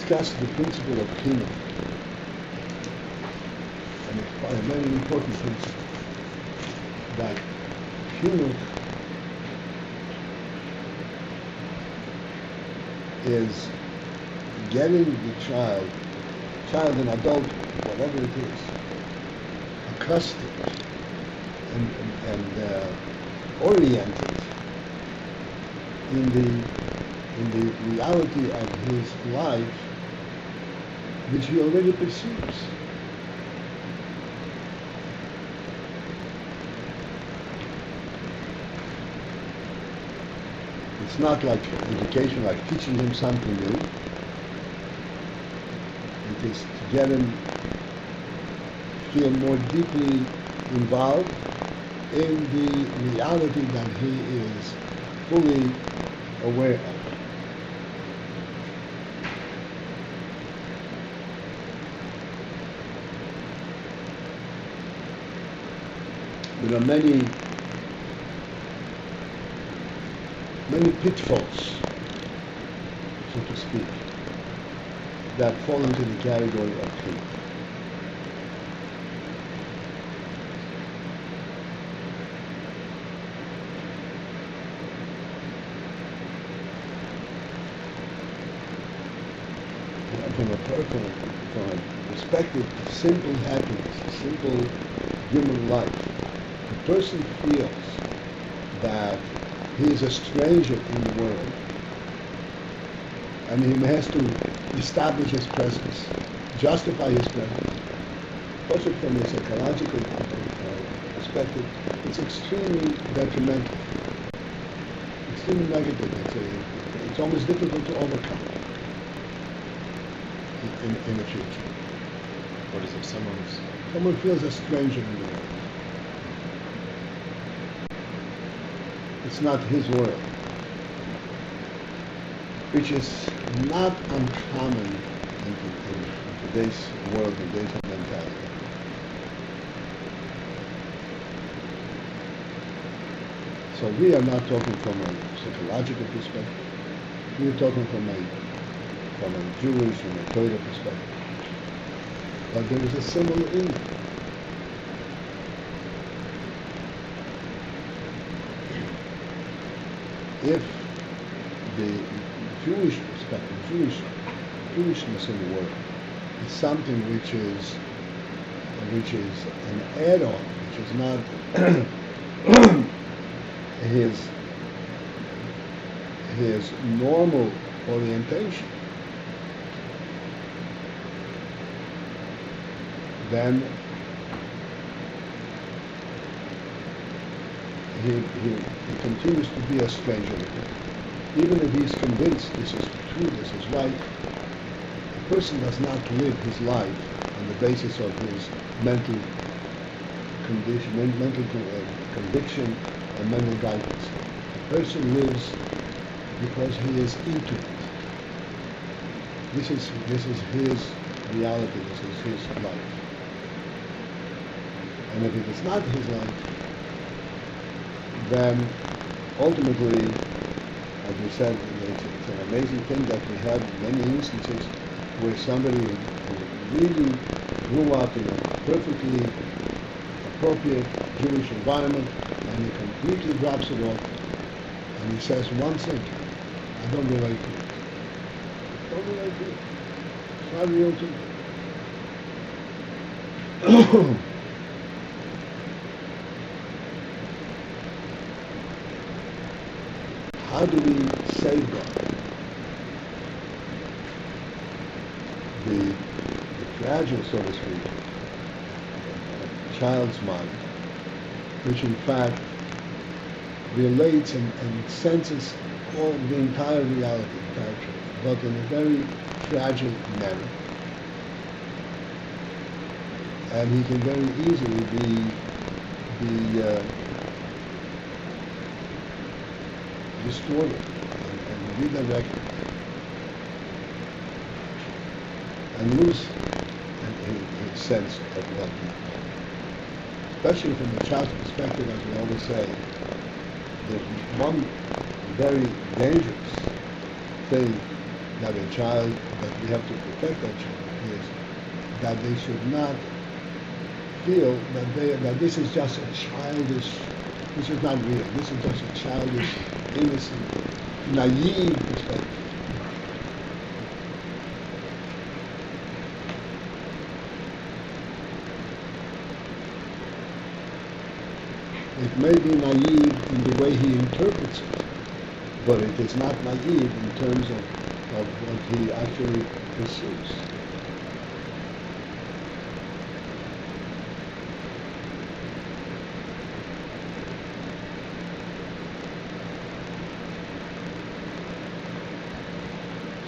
discuss the principle of chinuch, and it's a very important principle that chinuch is getting the child and adult, whatever it is, accustomed and oriented in the reality of his life, which he already perceives. It's not like education, like teaching him something new. It is to get him feel more deeply involved in the reality that he is fully aware of. There are many pitfalls, so to speak, that fall into the category of chinuch. From a perspective of simple happiness, simple human life, the person feels that he is a stranger in the world, and he has to establish his presence, justify his presence. Also from a psychological perspective, it's extremely detrimental, extremely negative. It's almost difficult to overcome in the future. What is it? Someone feels a stranger in the world. It's not his world, which is not uncommon in today's world, in today's mentality. So we are not talking from a psychological perspective. We are talking from a Jewish and a Torah perspective. But there is a similar in it. If the Jewish perspective, Jewishness in the world is something which is an add-on, which is not his normal orientation, then he continues to be a stranger. Even if he is convinced this is true, this is right, a person does not live his life on the basis of his mental condition, mental conviction, and mental guidance. A person lives because he is into it. This is his reality. This is his life. And if it is not his life, then ultimately, as we said, it's an amazing thing that we have many instances where somebody who really grew up in a perfectly appropriate Jewish environment, and he completely drops it off, and he says one thing: I don't relate to it. I don't relate to it. It's not real to me. How do we safeguard the fragile, so to speak, child's mind, which in fact relates and senses all the entire reality, but in a very fragile manner, and he can very easily be distorted and redirected and lose his sense of what he is. Especially from the child's perspective, as we always say, there's one very dangerous thing that a child, that we have to protect our children, is that they should not feel that this is just a childish, this is not real, this is just a childish, innocent, naive perspective. It may be naive in the way he interprets it, but it is not naive in terms of what he actually pursues.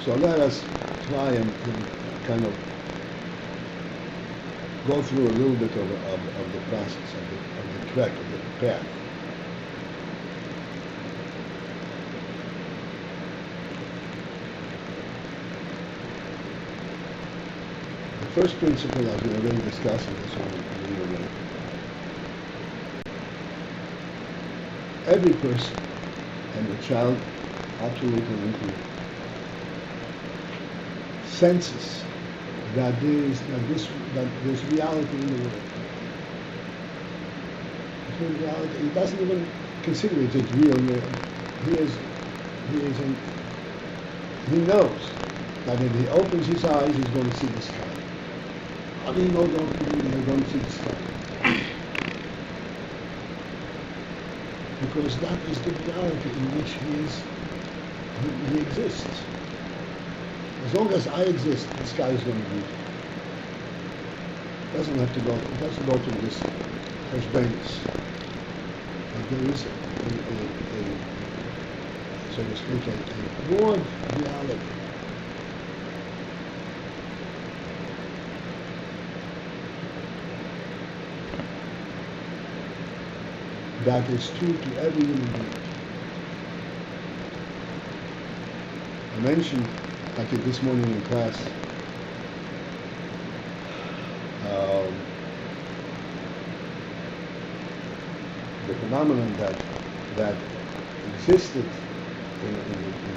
So let us try and kind of go through a little bit of the process, of the trek, of the path. The first principle, as we already discussed, and this one we already. Every person, and the child absolutely included, senses that there's reality in the world. There's reality. He doesn't even consider it as real. He knows that if he opens his eyes, he's going to see the sky. How do you know he's going to see the sky? Because that is the reality in which he exists. As long as I exist, the sky is going to be. It doesn't have to go. It doesn't go to this Venus. But there is so to speak, a broad reality. That is true to every human being. I mentioned, like this morning in class, the phenomenon that existed in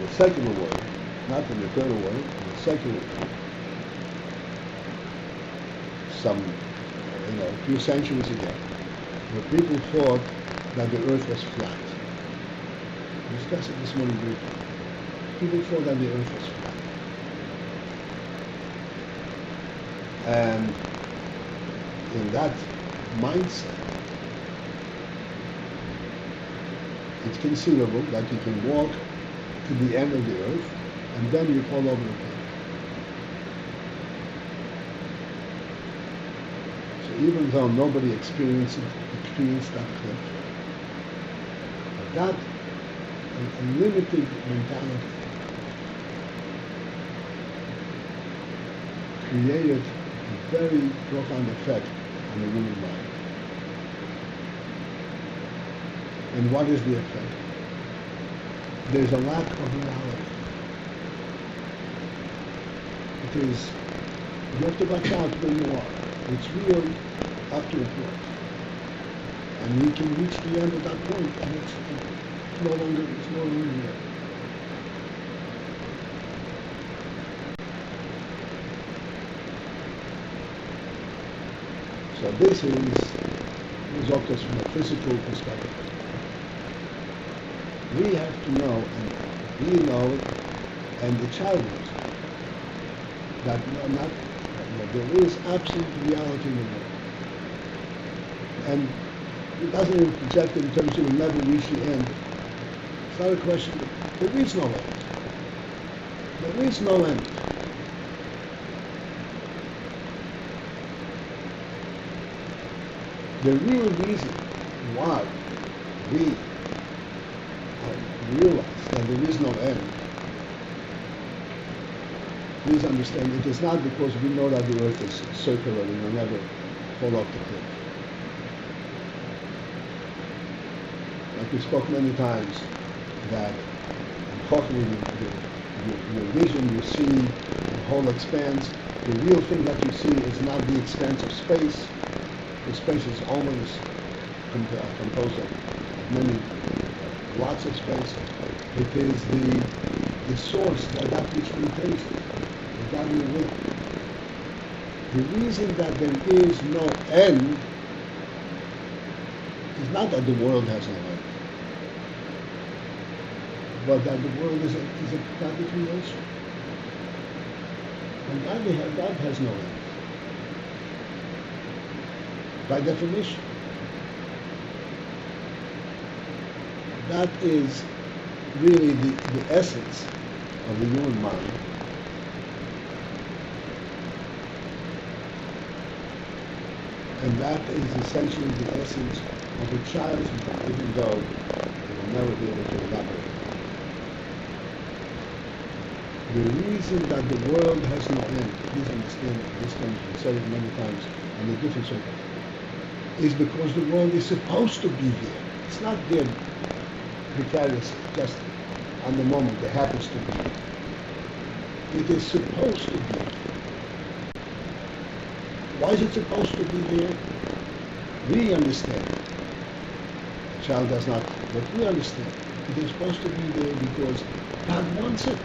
the secular world, not in the third world, in the secular world, some, a few centuries ago, where people thought that the earth was flat. We discussed it this morning briefly. People thought that the earth was flat. And in that mindset, it's conceivable that you can walk to the end of the earth and then you fall over the cliff. So even though nobody experienced that cliff, that limited mentality created a very profound effect on the human mind. And what is the effect? There's a lack of reality. It is, you have to watch out where you are. It's real up to a point. And we can reach the end of that point and it's no longer real. So this is also from a physical perspective. We have to know, and we know it, and the child knows it, that there is absolute reality in the world. And it doesn't even project in terms of will never reach the end. It's not a question. There is no end. There is no end. The real reason why we realize that there is no end, please understand, it is not because we know that the earth is circular and will never fall off the cliff. Like we spoke many times, that hopefully your vision, you see the whole expanse. The real thing that you see is not the expanse of space. The space is always composed of many lots of space. It is the source, that which we taste, the God we will. The reason that there is no end is not that the world has no end, but that the world is a godly creation. And God has no end. By definition. That is really the essence of the human mind. And that is essentially the essence of a child's mind, even though they will never be able to elaborate. The reason that the world has no end, please understand this can be said many times under different circumstances, is because the world is supposed to be there. It's not there precariously, just on the moment it happens to be. It is supposed to be. Why is it supposed to be there? We understand. The child does not, but we understand. It is supposed to be there because God wants it.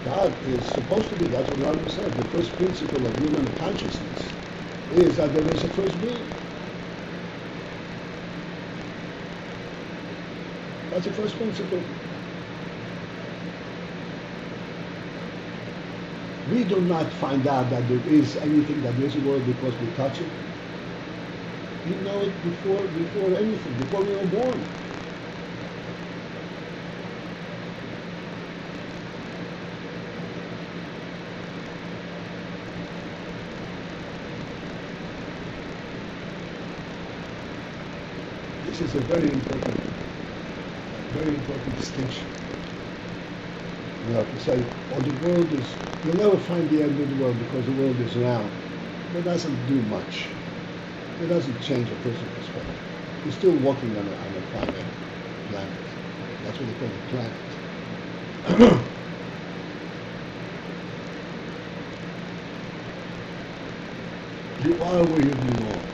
God is supposed to be, that's what Rambam said, the first principle of human consciousness is that there is a first being. That's the first principle. We do not find out that there is anything, that there is a world because we touch it. We know it before anything, before we were born. This is a very important distinction. You know, to say, oh, the world is, you'll never find the end of the world because the world is round. That doesn't do much. It doesn't change a person's perspective. You're still walking on a planet. That's what they call a planet. You are where you belong.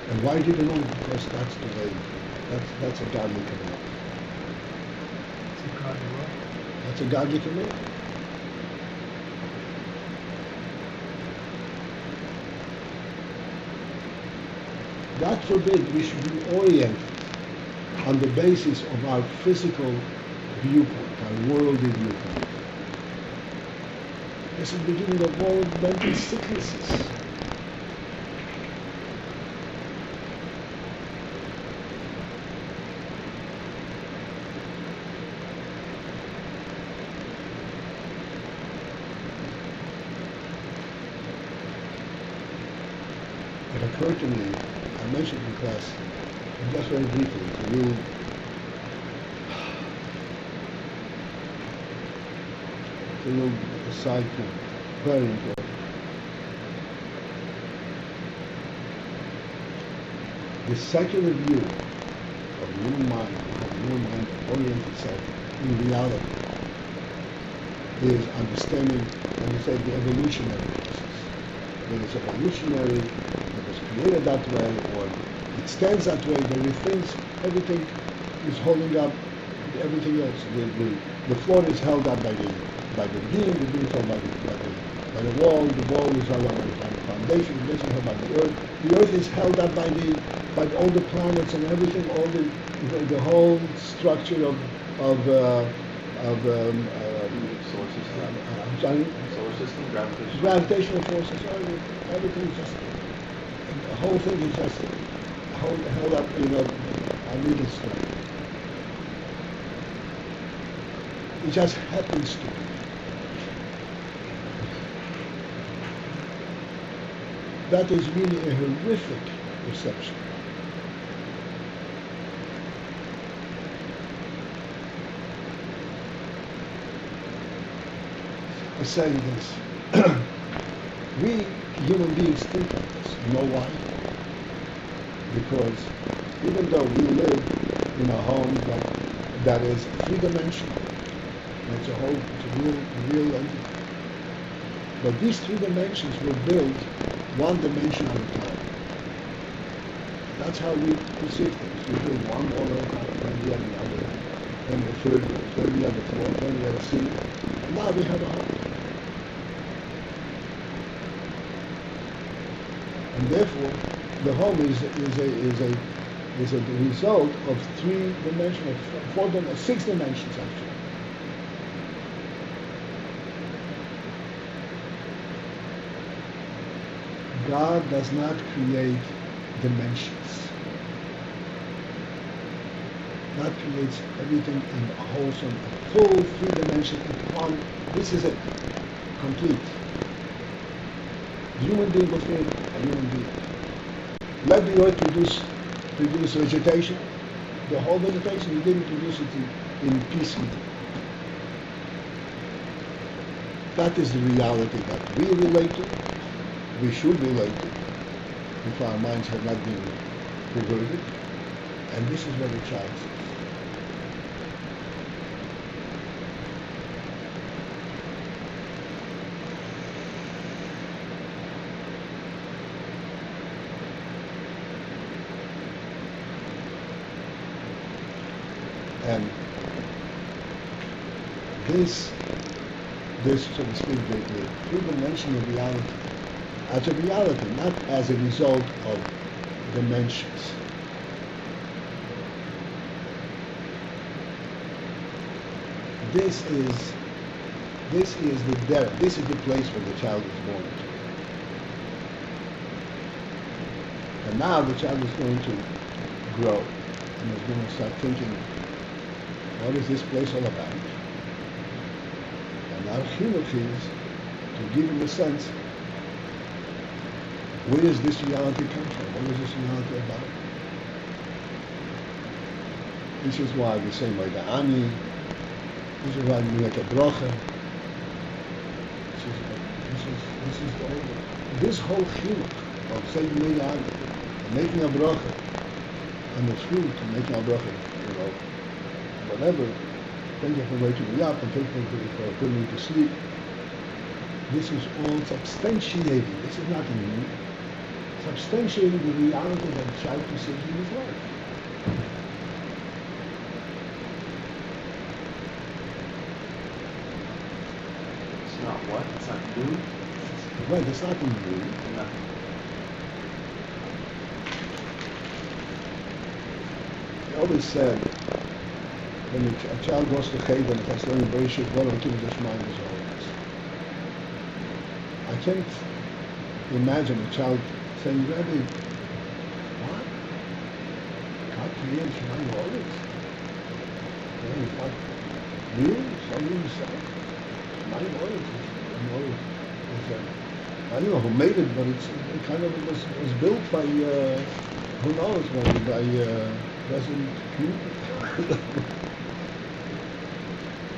And why do you belong? Because that's the way, that's a godly command. That's a godly command. God forbid we should be oriented on the basis of our physical viewpoint, our worldly viewpoint. This is the beginning of all mental sicknesses. It occurred to me, I mentioned in class, just very briefly, to you, a little side point, very important. The secular view of the human mind, of the human mind orients itself in reality, is understanding, let me say, the evolutionary process. Whether it's evolutionary, it was created that way, or it stands that way, there are things, everything is holding up everything else. The floor is held up by the beam is held by the wall is held up by the foundation is held by the earth is held up by all the planets and everything, all the whole structure of solar system, gravitational forces, everything is just, the whole thing is just held up, on needle strength. It just happens to be. That is really a horrific perception. I'm saying this. We human beings think of this. You know why? Because even though we live in a home that is three-dimensional, it's a real entity. But these three dimensions were built one dimension at a time. That's how we perceive things. We build one wall at a time, then we have another, then the third we have a fourth, then we have a seat. And now we have a heart. And therefore, the home is a result of three dimensions, six dimensions actually. God does not create dimensions. God creates everything in a wholesome, a full three-dimension one. This is it, complete. The human being was made a human being. Let the earth produce vegetation. The whole vegetation, he didn't produce it in piecemeal. That is the reality that we relate to. We should relate to, if our minds have not been perverted. And this is what the child says. And this, so to speak, the three-dimensional reality, as a reality, not as a result of dimensions. This is the depth. This is the place where the child is born to. And now the child is going to grow and is going to start thinking, what is this place all about? And our chinuch is to give him a sense, where does this reality come from? What is this reality about? This is why we say Moida'ani. This is why we make a bracha. This whole chinuch of saying Moida'ani, making a bracha, and the fruit of making a bracha, whatever, taking from waking me up and taking from putting me to sleep. This is all substantiating. This is nothing new. Substantiating the reality that the child perceives in his life. It's not what? It's not new? Right, it's nothing new. No. He always said, when a child goes to Cheder and has learned Bereshit, one or two of his mind is always. I can't imagine a child saying, Rabbi, what? God created Shemayim always? Really? Somebody himself? Shemayim always. I don't know who made it, but it kind of was built by, who knows, maybe by President Clinton.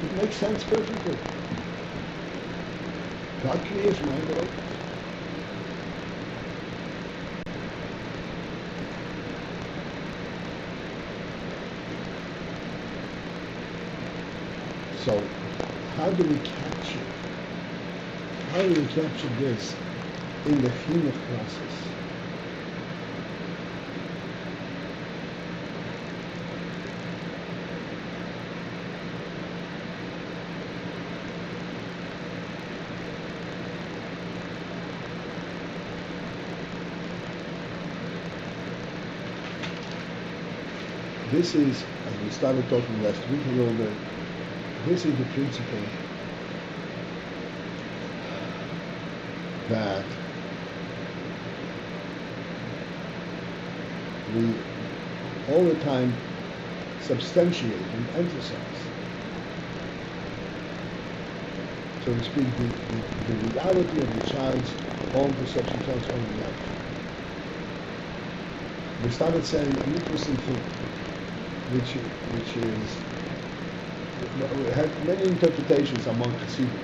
It makes sense perfectly. God creates mind always. So, how do we capture this in the chinuch process? This is, as we started talking last week a little bit, this is the principle that we all the time substantiate and emphasize. So to speak, the reality of the child's own perception, child's own reality. We started saying an interesting thing, which is, we have many interpretations among Hasidim.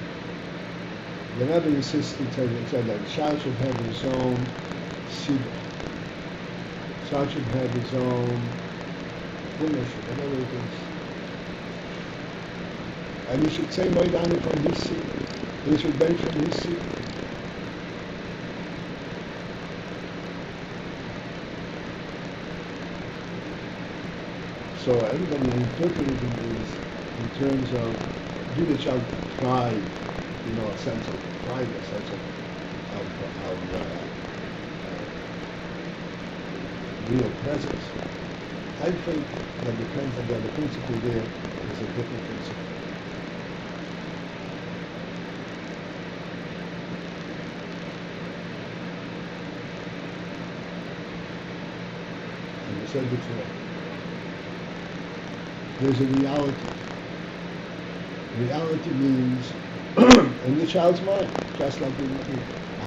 The Rebbe insisted, said that the child should have his own siddur. The child should have his own ownership, whatever it is. And he should say Moida'ani from his siddur. He should bench from his siddur. So everybody interpreted it is in terms of give the child pride, a sense of pride, a sense of real presence. I think that the principle there is a different principle. As I said before, there's a reality. Reality means in the child's mind, just like in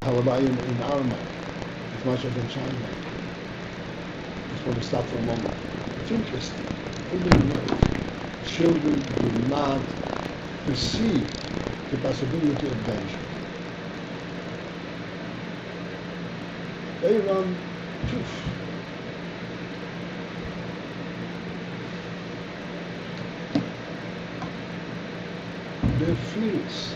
our mind, as much as in child's mind. Just want to stop for a moment. It's interesting. Even children do not perceive the possibility of danger. They run poof. They're fearless.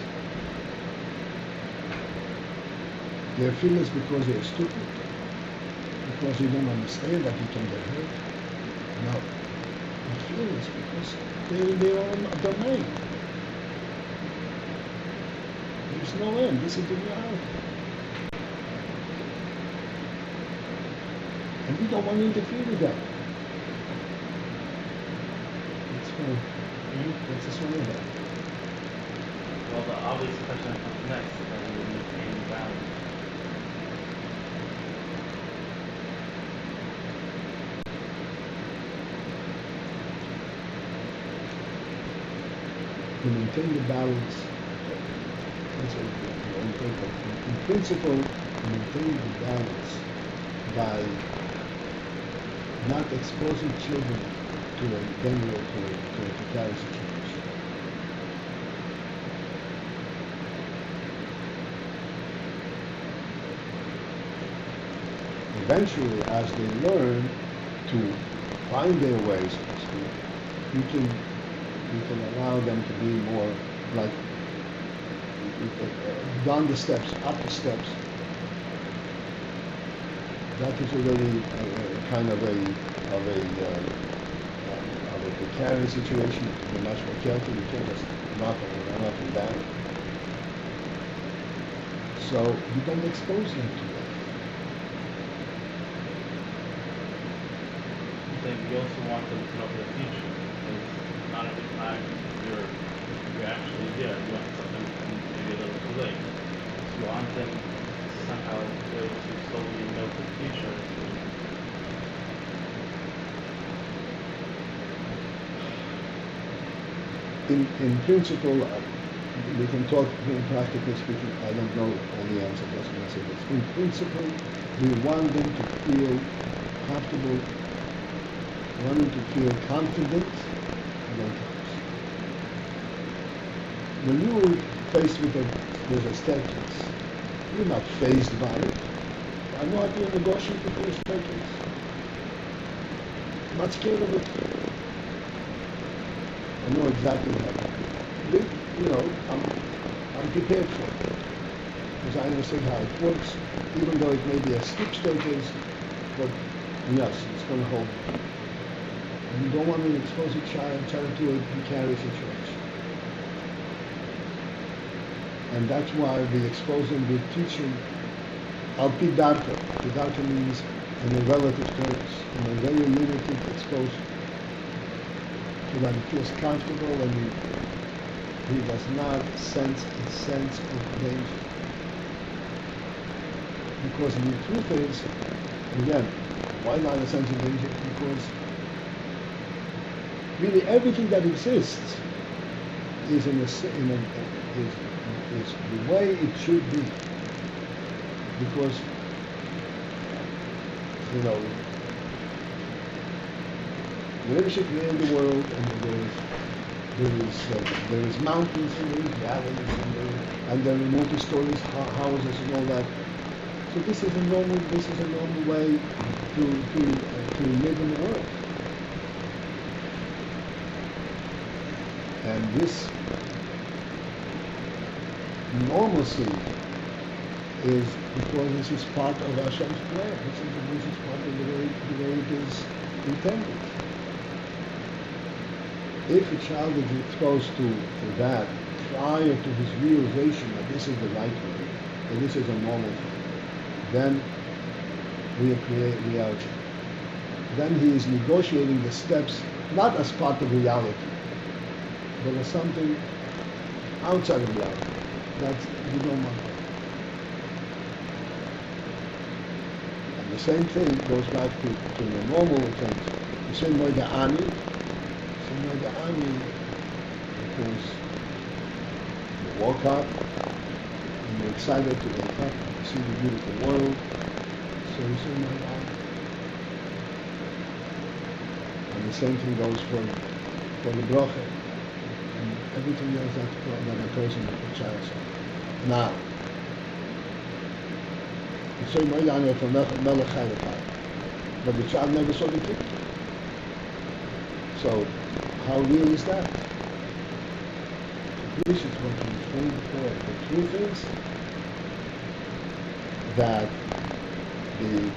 They're fearless because they're stupid, because they don't understand that you can get hurt. No, they're fearless because they're in their own domain. There's no end. This is the reality. And we don't want to interfere with that. That's fine. What's the story about? Well, the obvious question that comes next is how do we maintain balance? To maintain the balance, in principle, maintain the balance by not exposing children to a danger, to a fatality situation. Eventually, as they learn to find their ways, so to speak, you can allow them to be more like down the steps, up the steps. That is already kind of a precarious situation. You have to be much more careful. You can't just knock and run up and down. So you don't expose them to that. Then we also want them to know for the future, because not every time you're actually there, you want something maybe a little too late. So you want them to somehow be able to slowly know for the future. In principle, we can talk practically speaking. I don't know all the answers. That's what I say. But in principle, we want them to feel comfortable, want them to feel confident about things. When you are faced with a staircase, you're not fazed by it. I know how to negotiate with the staircase. I'm not scared of it. I know exactly how to do it. I'm prepared for it. Because I understand how it works, even though it may be a steep staircase, but yes, it's going to hold. And you don't want to expose a child to a precarious situation. And that's why we expose them, we teach them al-pi darka. Darka means in a relative terms, in a very limited exposure. So that he feels comfortable and he does not sense a sense of danger. Because the truth is, again, why not a sense of danger? Because really everything that exists is is the way it should be. Because whenever she created the world, and there is mountains and there is valleys and there are multi-stories houses and all that. So this is a normal way to live in the world. And this normalcy is because this is part of Hashem's plan. This is part of the way it is intended. If a child is exposed to that prior to his realization that this is the right way, that this is a normal thing, then then he is negotiating the steps not as part of reality, but as something outside of reality. That's you don't want that. And the same thing goes back to the normal attempt. The same way the Ani, because you woke up and you're excited to wake up and see the beautiful world. So you say my God. And the same thing goes for the bracha and everything else that occurs in the child's life. Now, you say my God for Melech Chayefai, but the child never saw the picture. So, how real is that? This is what we explained before. The truth is that the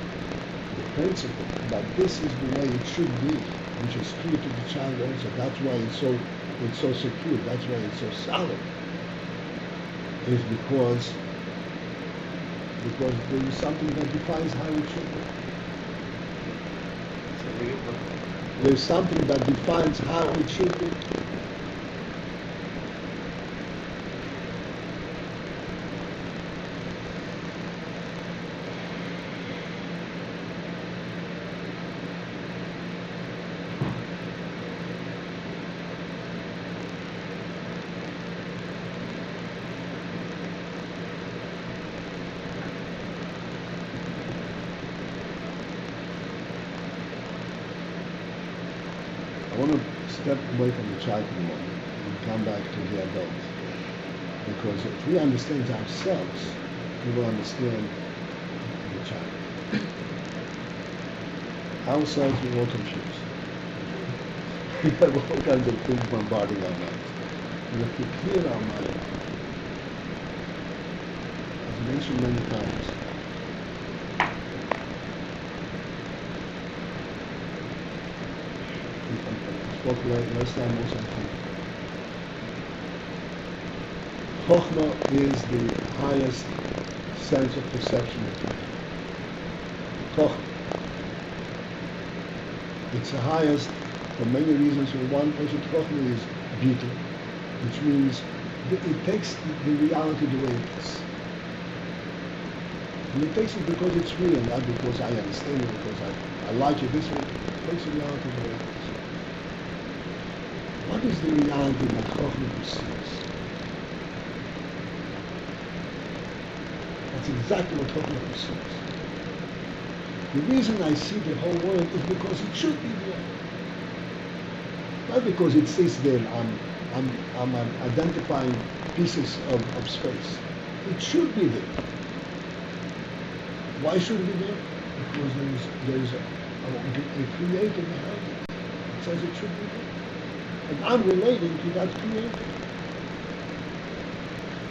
principle that this is the way it should be, which is true to the child also. That's why it's so secure. That's why it's so solid. Is because there is something that defines how it should be. There's something that defines how it should be. I want to step away from the child for a moment and come back to the adult. Because if we understand ourselves, we will understand the child. Ourselves, we're all confused. We have all kinds of things bombarding our minds. We have to clear our mind. As mentioned many times, I spoke last time also. Chokhmah is the highest sense of perception of time. Chokhmah. It's the highest for many reasons. One person, Chokhmah is beauty, which means it takes the reality the way it is. And it takes it because it's real, not because I understand it, because I like it this way. It takes the reality the way it is. What is the reality that Chokhmah perceives? That's exactly what Chokhmah perceives. The reason I see the whole world is because it should be there. Not because it sits there and I'm identifying pieces of space. It should be there. Why should it be there? Because there's a creator behind it. It says it should be there. And I'm relating to that creator.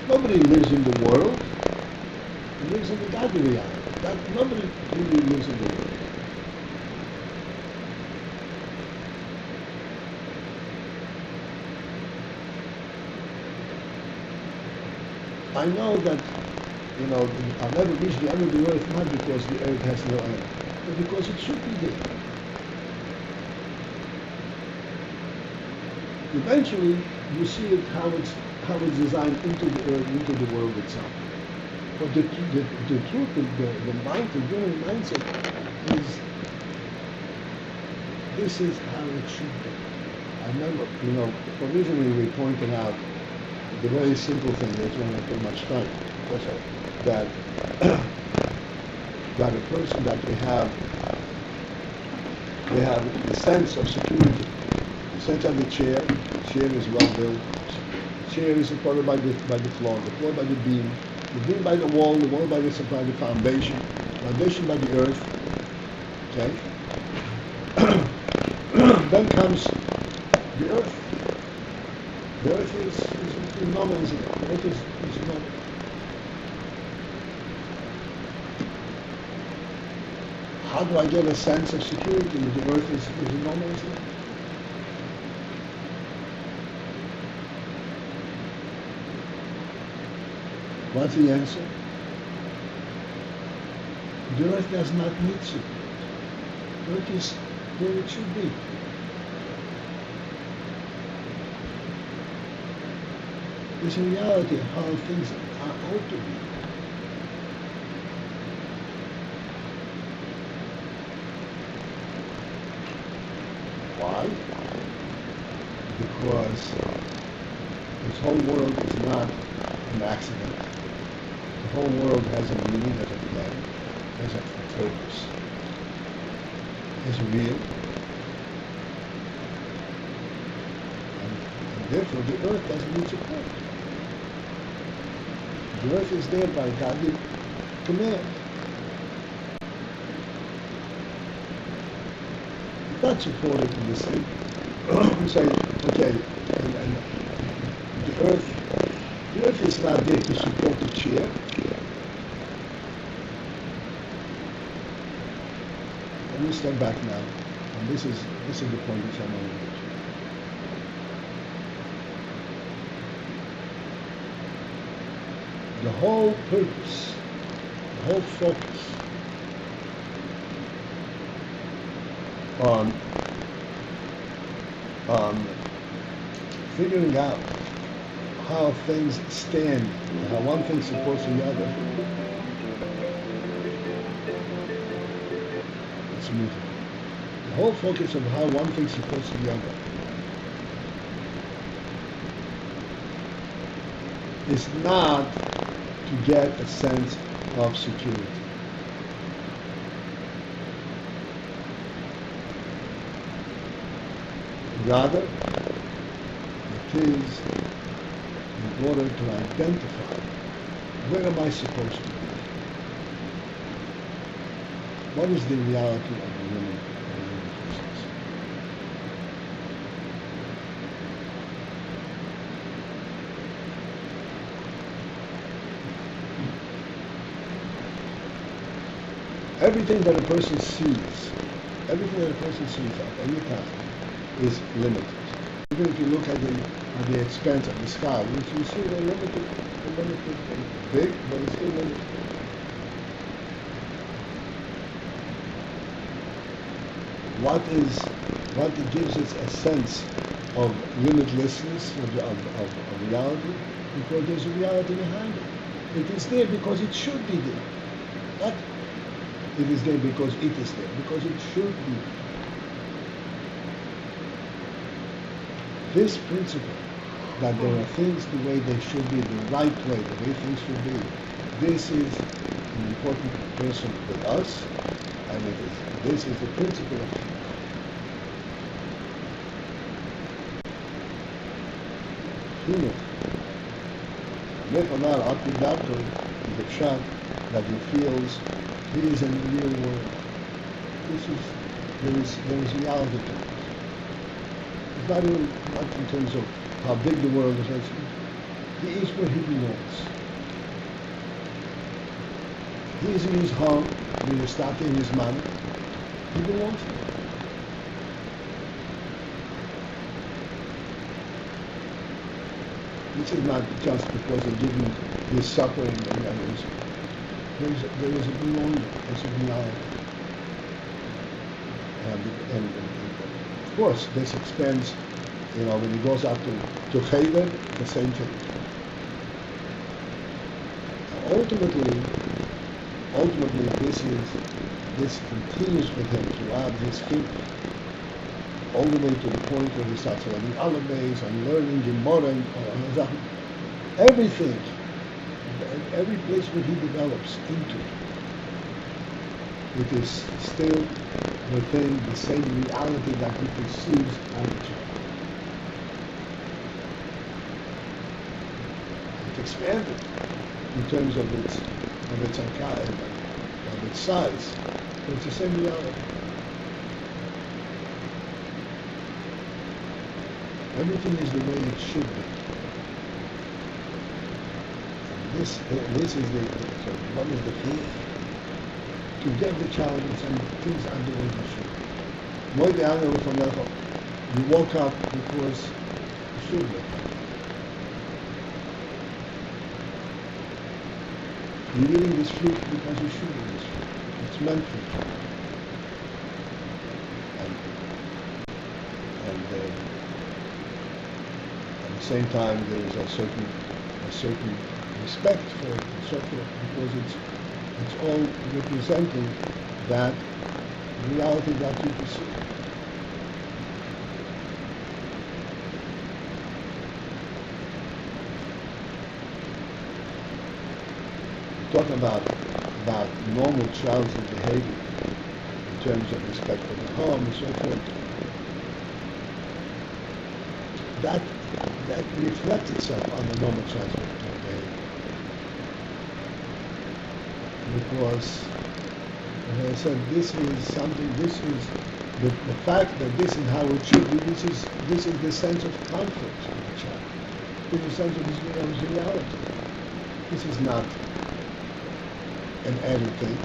Nobody lives in the world. He lives in the godly reality. Nobody really lives in the world. I know that, I'll never reach the end of the earth, not because the earth has no end, but because it should be there. Eventually, you see it how it's designed into the earth, into the world itself. But the truth, the mind, the human mindset is, this is how it should be. I remember, originally we pointed out the very simple thing, that's why I put much time, that a person that they have the sense of security, the sense of the chair is well built, the chair is supported by the floor, the floor by the beam by the wall by the foundation by the earth, okay? Then comes the earth. The earth is no man's land. The earth is not. How do I get a sense of security if the earth is no man's land? What's the answer? The earth does not need support. The earth is where it should be. It's a reality of how things ought to be. Why? Because this whole world is not an accident. The whole world has a meaning, has a plan, has a purpose, is real. And therefore the earth doesn't need support. The earth is there by godly command. Not supported in the same. We say, okay, and the earth is not there to support the chair. Let me step back now, and this is the point which I'm going to make. The whole purpose, the whole focus on figuring out how things stand, and how one thing supports the other. It's moving. The whole focus of how one thing supports the other is not to get a sense of security. Rather, it is in order to identify where am I supposed to be? What is the reality of the human existence? Everything that a person sees, at any time is limited. Even if you look at the expanse of the sky, you see they're limited, big, but it's still limited. What gives us a sense of limitlessness of reality? Because there's a reality behind it. It is there because it should be there. Not it is there because it is there, because it should be there. This principle, that there are things the way they should be, the right way, the way things should be, this is an important person with us, and this is the principle of human. Nechanan Akidato is a shot that he feels he is in the real world. There is reality to it. It's not even not in terms of how big the world is. He is where he belongs. He is in his home, in his start in his money. He belongs there. This is not just because they give him his supper and there is a belonging, there's a reality. And of course, this extends, when he goes out to Cheder, the same thing. Ultimately, this continues with him throughout his kingdom, all the way to the point where he starts learning holidays and learning Gemara and everything, every place where he develops into, it is still within the same reality that he perceives onto. It's expanded in terms of its size, but it's the same reality. Everything is the way it should be. And this is what is the key? To get the child and some things are the way they should be. You woke up because you should be. You're eating this fruit because you should eat this fruit. It's meant for you. And at the same time, there is a certain respect for it, and so forth, because it's all representing that reality that you perceive. Talking about normal childhood behavior in terms of respect for the home and so forth. That reflects itself on the normal childhood behavior. Because, as I said, this is the fact that this is how it should be, this is the sense of conflict of the child. This is the sense of his reality. This is not an added thing.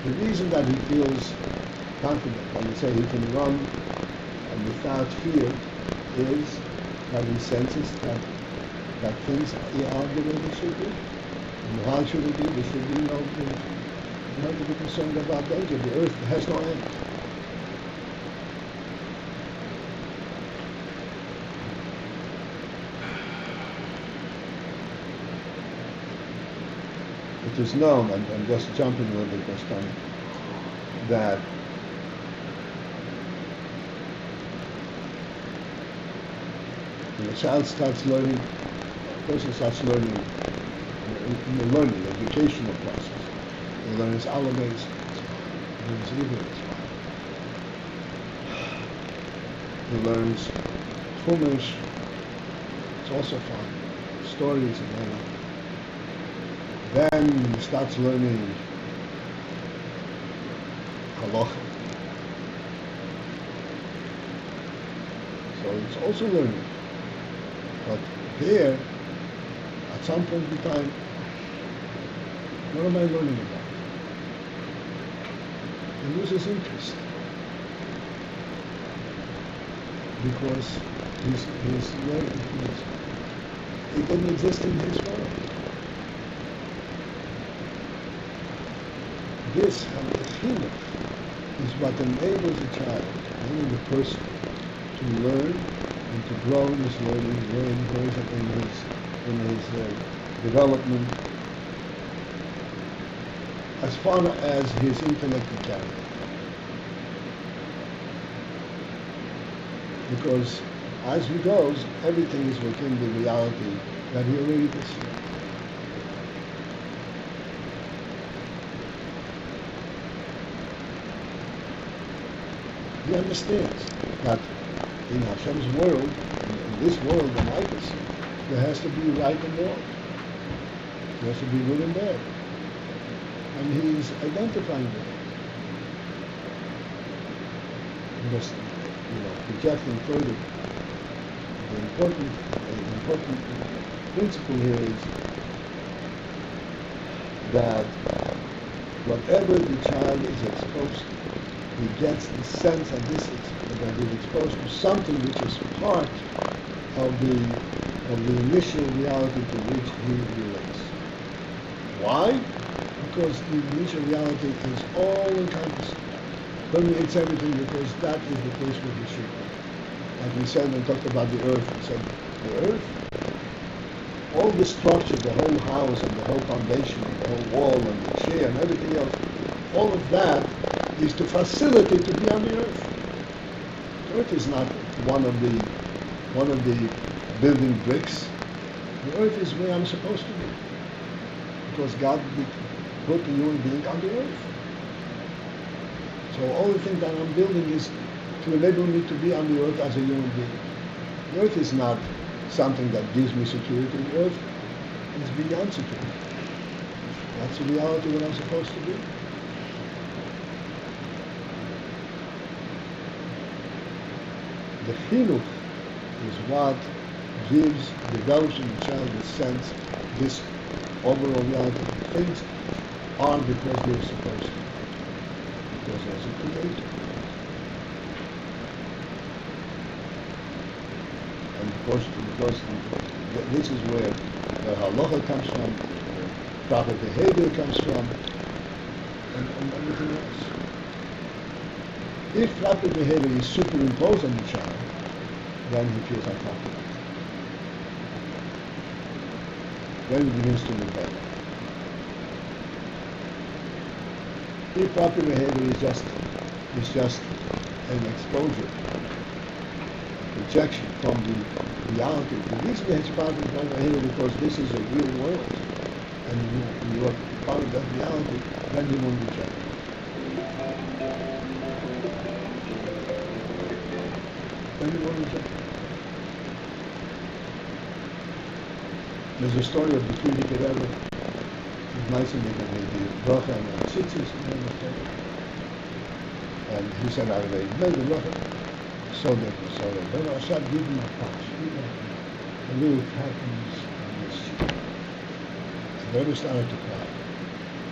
The reason that he feels confident, when we say he can run and without fear, is that he senses that things are the way they should be. And how should it be? There should be no to be concerned about danger. The earth has no end. It is known, and I'm just jumping a little bit this time, that when a child starts learning, a person starts learning in the learning, educational process. He learns Alameis, he learns Hebrew, he learns Chumash, it's also fun, stories and all. Then he starts learning halacha. So it's also learning. But there, at some point in time, what am I learning about? He loses interest. Because he's learning, it didn't exist in his world. This, chinuch, is what enables a child, enables the person to learn and to grow in his learning, grows in his development, as far as his intellect can carry. Because as he goes, everything is within the reality that he already perceived. He understands that in Hashem's world, in this world that I perceive, there has to be right and wrong. There has to be good and bad. And he's identifying with it. Just, projecting further, the important principle here is that whatever the child is exposed to, he gets the sense that that he's exposed to something which is part of the initial reality to which he relates. Why? Because the initial reality is all-encompassing, permeates everything, because that is the place where he should be. Like we said when we talked about the earth, we said the earth, all the structure, the whole house and the whole foundation and the whole wall and the chair and everything else, all of that is to facilitate to be on the earth. The earth is not one of the building bricks. The earth is where I'm supposed to be, because God put the human being on the earth. So all the things that I'm building is to enable me to be on the earth as a human being. The earth is not something that gives me security. The earth is beyond security. That's the reality that I'm supposed to be. The chinuch is what develops in the child the sense, this overall reality. Things are because they're supposed to. Because there's a creator. And because this is where where halacha comes from, where proper behavior comes from, and everything else. If proper behavior is superimposed on the child, then he feels uncomfortable. Then he begins to rebel. If proper behavior is just an exposure, projection from the reality. The reason we have proper behavior because this is a real world, and you are part of that reality, then you won't reject it. Then you won't reject it. There's a story of the Frierdiker Rebbe, with Meisenberg and the Bracha and the Tzitzis, and he said, I made the Bracha. So that, then Hashem gave him a touch, a little happiness on his cheek. And the Rebbe started to cry.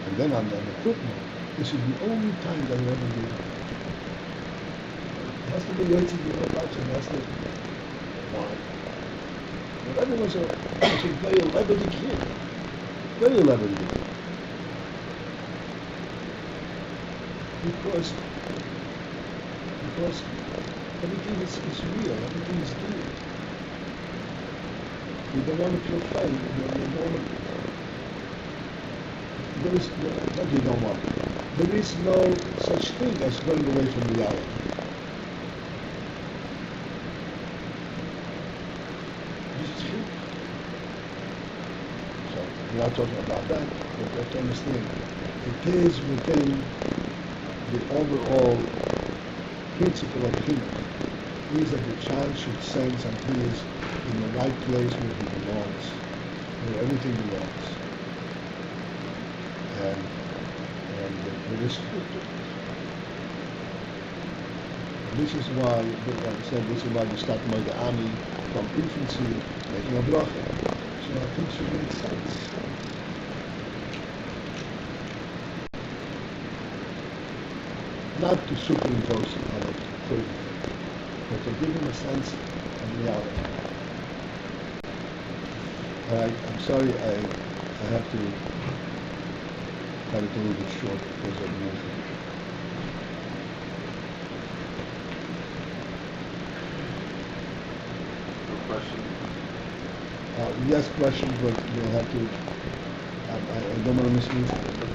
And then on the footnote, this is the only time that he ever did it. It has to be Yotzi Gevurah Batya, and that's the why. The Rebbe was a very Rebbe kid. Very Rebbe kid. Because everything is real, everything is real. You don't want to feel fun, you don't want to. What you don't want? There is no such thing as running away from reality. This is true. So, we're not talking about that, but you have to understand. It is within the overall principle of human is that the child should sense that he is in the right place where he belongs, where everything belongs. And there is truth to it. This is why, like I said, this is why we start by the Ami from infancy, making a bracha. So I think should make sense. Not to superimpose on it further, but to give him a sense of reality. All right, I'm sorry, I have to cut it a little bit short because of the movie. No question. Yes, questions, but you'll have to, I don't want to mislead.